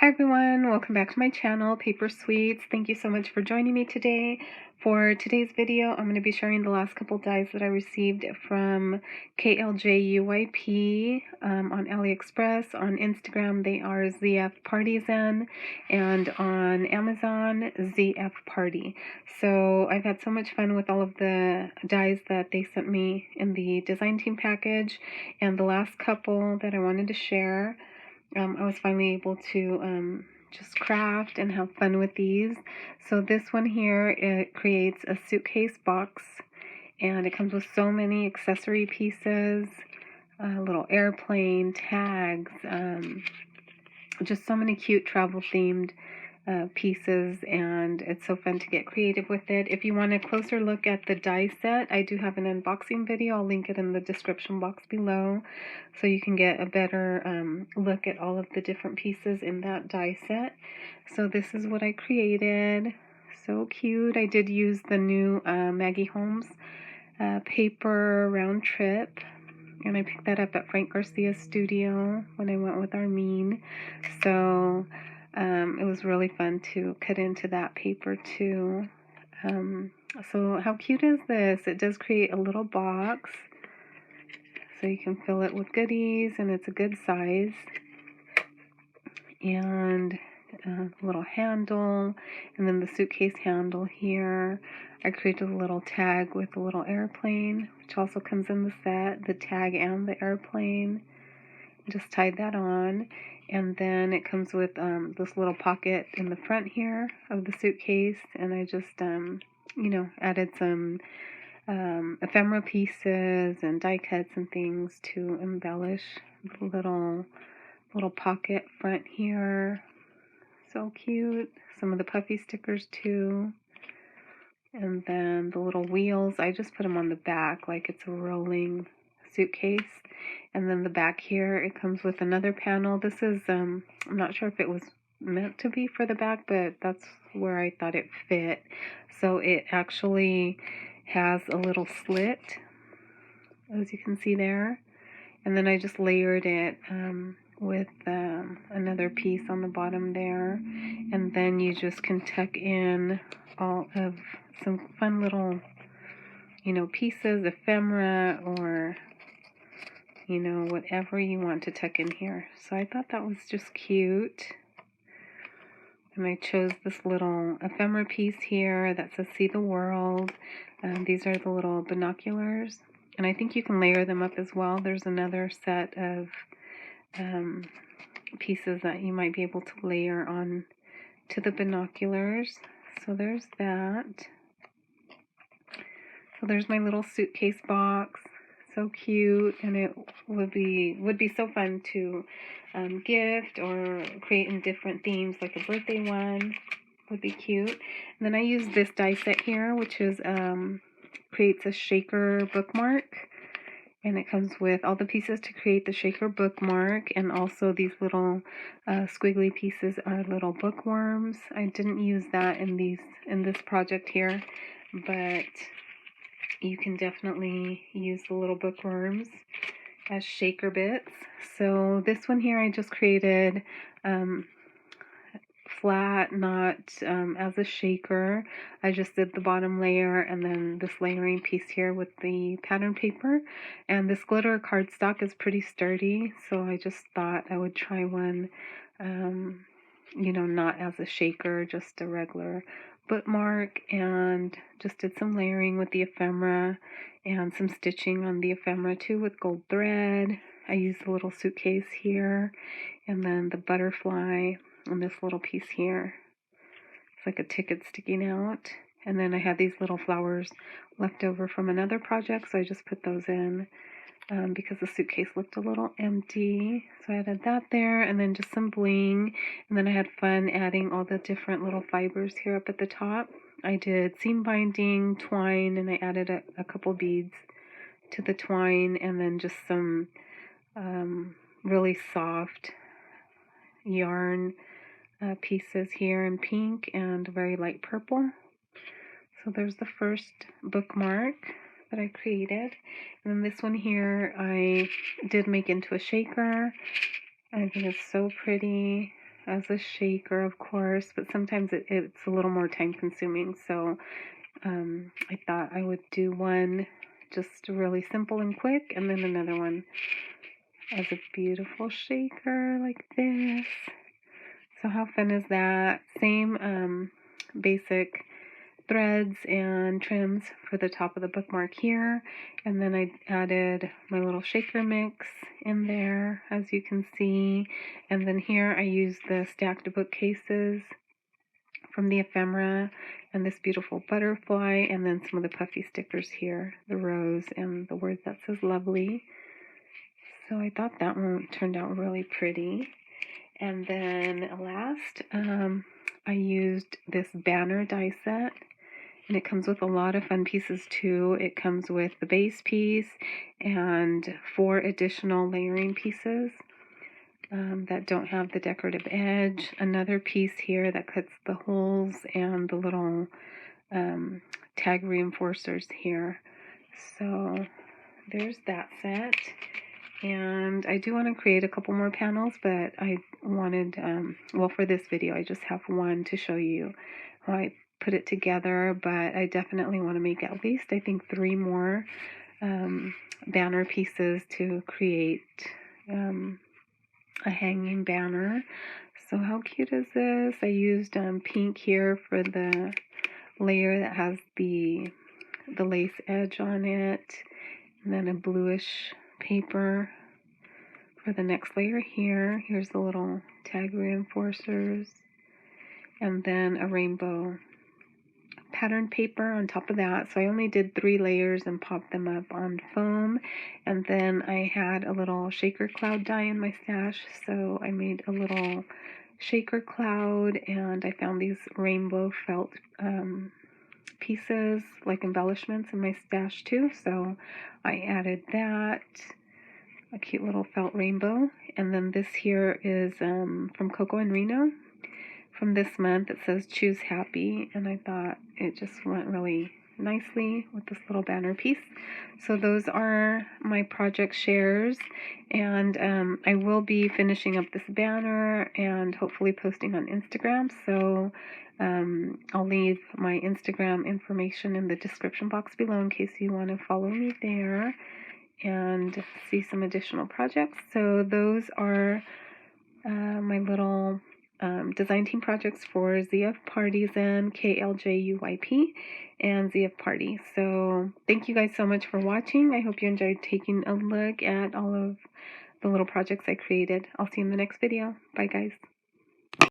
Hi everyone, welcome back to my channel, Paper Sweets. Thank you so much for joining me today. For today's video, I'm going to be sharing the last couple dies that I received from KLJUYP on AliExpress. On Instagram, they are ZF Partisan, and on Amazon, ZF Party. So I've had so much fun with all of the dies that they sent me in the design team package, and the last couple that I wanted to share. I was finally able to just craft and have fun with these. So this one here, it creates a suitcase box, and it comes with so many accessory pieces, a little airplane, tags, just so many cute travel themed pieces, and it's so fun to get creative with it. If you want a closer look at the die set, I do have an unboxing video. I'll link it in the description box below so you can get a better look at all of the different pieces in that die set. So this is what I created. So cute. I did use the new Maggie Holmes paper round trip, and I picked that up at Frank Garcia's studio when I went with Armin. So it was really fun to cut into that paper too. So how cute is this? It does create a little box, so you can fill it with goodies, and it's a good size. And a little handle, and then the suitcase handle here. I created a little tag with a little airplane, which also comes in the set, the tag and the airplane. Just tied that on, and then it comes with this little pocket in the front here of the suitcase, and I just added some ephemera pieces and die cuts and things to embellish the little pocket front here. So cute. Some of the puffy stickers too, and then the little wheels, I just put them on the back like it's a rolling suitcase. And then the back here, it comes with another panel. This is, I'm not sure if it was meant to be for the back, but that's where I thought it fit. So it actually has a little slit, as you can see there. And then I just layered it with another piece on the bottom there. And then you just can tuck in all of some fun little, pieces, ephemera, or whatever you want to tuck in here. So I thought that was just cute. And I chose this little ephemera piece here that says See the World. These are the little binoculars. And I think you can layer them up as well. There's another set of pieces that you might be able to layer on to the binoculars. So there's that. So there's my little suitcase box. So cute, and it would be so fun to gift or create in different themes, like a birthday one would be cute. And then I use this die set here, which is creates a shaker bookmark, and it comes with all the pieces to create the shaker bookmark, and also these little squiggly pieces are little bookworms. I didn't use that in this project here, but you can definitely use the little bookworms as shaker bits. So this one here I just created flat, not as a shaker. I just did the bottom layer and then this layering piece here with the pattern paper. And this glitter cardstock is pretty sturdy, so I just thought I would try one, not as a shaker, just a regular bookmark, and just did some layering with the ephemera and some stitching on the ephemera too with gold thread. I used a little suitcase here, and then the butterfly on this little piece here. It's like a ticket sticking out. And then I had these little flowers left over from another project, so I just put those in because the suitcase looked a little empty. So I added that there, and then just some bling. And then I had fun adding all the different little fibers here up at the top. I did seam binding, twine, and I added a couple beads to the twine, and then just some really soft yarn pieces here in pink and very light purple. So there's the first bookmark that I created. And then this one here I did make into a shaker. I think it's so pretty. as a shaker, of course, but sometimes it's a little more time consuming. So I thought I would do one just really simple and quick, and then another one as a beautiful shaker like this. So how fun is that? Same basic threads and trims for the top of the bookmark here, and then I added my little shaker mix in there, as you can see, and then here I used the stacked bookcases from the ephemera and this beautiful butterfly, and then some of the puffy stickers here, the rose and the word that says lovely. So I thought that one turned out really pretty. And then last, I used this banner die set, and it comes with a lot of fun pieces too. It comes with the base piece and 4 additional layering pieces that don't have the decorative edge. Another piece here that cuts the holes and the little tag reinforcers here. So there's that set. And I do want to create a couple more panels, but I wanted, well, for this video, I just have one to show you how I put it together, but I definitely want to make at least, I think, 3 more banner pieces to create a hanging banner. So how cute is this? I used pink here for the layer that has the lace edge on it, and then a bluish paper for the next layer here. Here's the little tag reinforcers, and then a rainbow pattern paper on top of that. So I only did 3 layers and popped them up on foam, and then I had a little shaker cloud die in my stash, so I made a little shaker cloud, and I found these rainbow felt pieces, like embellishments, in my stash too, so I added that, a cute little felt rainbow. And then this here is from Coco and Reno from this month. It says choose happy, and I thought it just went really nicely with this little banner piece. So those are my project shares, and I will be finishing up this banner and hopefully posting on Instagram. So I'll leave my Instagram information in the description box below in case you want to follow me there and see some additional projects. So those are my little design team projects for ZF Partisan, KLJUYP, and ZF Party. So thank you guys so much for watching. I hope you enjoyed taking a look at all of the little projects I created. I'll see you in the next video. Bye guys.